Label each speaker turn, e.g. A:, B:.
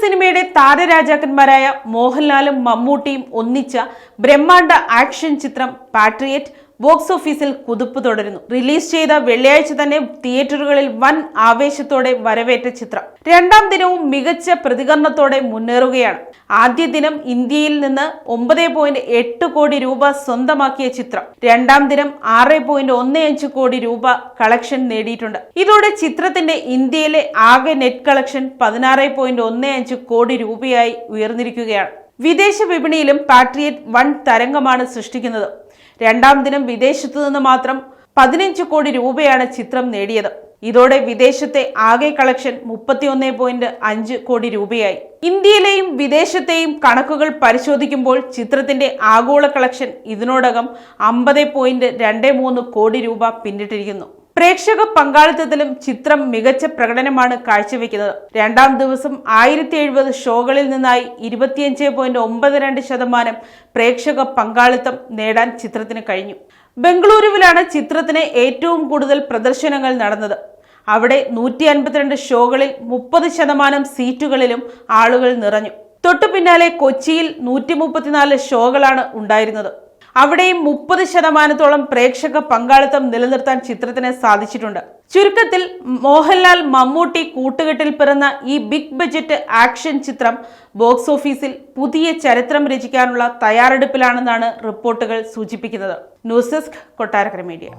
A: സിനിമയുടെ താരരാജാക്കന്മാരായ മോഹൻലാലും മമ്മൂട്ടിയും ഒന്നിച്ച ബ്രഹ്മാണ്ഡ ആക്ഷൻ ചിത്രം പാട്രിയറ്റ് ബോക്സ് ഓഫീസിൽ കുതിപ്പ് തുടരുന്നു. റിലീസ് ചെയ്ത വെള്ളിയാഴ്ച തന്നെ തിയേറ്ററുകളിൽ വൻ ആവേശത്തോടെ വരവേറ്റ ചിത്രം രണ്ടാം ദിനവും മികച്ച പ്രതികരണത്തോടെ മുന്നേറുകയാണ്. ആദ്യ ദിനം ഇന്ത്യയിൽ നിന്ന് 9.8 കോടി രൂപ സ്വന്തമാക്കിയ ചിത്രം രണ്ടാം ദിനം 6.15 കോടി രൂപ കളക്ഷൻ നേടിയിട്ടുണ്ട്. ഇതോടെ ചിത്രത്തിന്റെ ഇന്ത്യയിലെ ആകെ നെറ്റ് കളക്ഷൻ 16.15 കോടി രൂപയായി ഉയർന്നിരിക്കുകയാണ്. വിദേശ വിപണിയിലും പാട്രിയറ്റ് വൻ തരംഗമാണ് സൃഷ്ടിക്കുന്നത്. രണ്ടാം ദിനം വിദേശത്തു നിന്ന് മാത്രം 15 കോടി രൂപയാണ് ചിത്രം നേടിയത്. ഇതോടെ വിദേശത്തെ ആകെ കളക്ഷൻ 31.5 കോടി രൂപയായി. ഇന്ത്യയിലെയും വിദേശത്തെയും കണക്കുകൾ പരിശോധിക്കുമ്പോൾ ചിത്രത്തിന്റെ ആഗോള കളക്ഷൻ ഇതിനോടകം 50.23 കോടി രൂപ പിന്നിട്ടിരിക്കുന്നു. പ്രേക്ഷക പങ്കാളിത്തത്തിലും ചിത്രം മികച്ച പ്രകടനമാണ് കാഴ്ചവെക്കുന്നത്. രണ്ടാം ദിവസം 1070 ഷോകളിൽ നിന്നായി 25.92% പ്രേക്ഷക പങ്കാളിത്തം നേടാൻ ചിത്രത്തിന് കഴിഞ്ഞു. ബംഗളൂരുവിലാണ് ചിത്രത്തിന് ഏറ്റവും കൂടുതൽ പ്രദർശനങ്ങൾ നടന്നത്. അവിടെ 152 ഷോകളിൽ 30% സീറ്റുകളിലും ആളുകൾ നിറഞ്ഞു. തൊട്ടു പിന്നാലെ കൊച്ചിയിൽ 134 ഷോകളാണ് ഉണ്ടായിരുന്നത്. അവിടെയും 30% പ്രേക്ഷക പങ്കാളിത്തം നിലനിർത്താൻ ചിത്രത്തിന് സാധിച്ചിട്ടുണ്ട്. ചുരുക്കത്തിൽ മോഹൻലാൽ മമ്മൂട്ടി കൂട്ടുകെട്ടിൽ പിറന്ന ഈ ബിഗ് ബഡ്ജറ്റ് ആക്ഷൻ ചിത്രം ബോക്സ് ഓഫീസിൽ പുതിയ ചരിത്രം രചിക്കാനുള്ള തയ്യാറെടുപ്പിലാണെന്നാണ് റിപ്പോർട്ടുകൾ സൂചിപ്പിക്കുന്നത്. News desk, Kottarakkara media.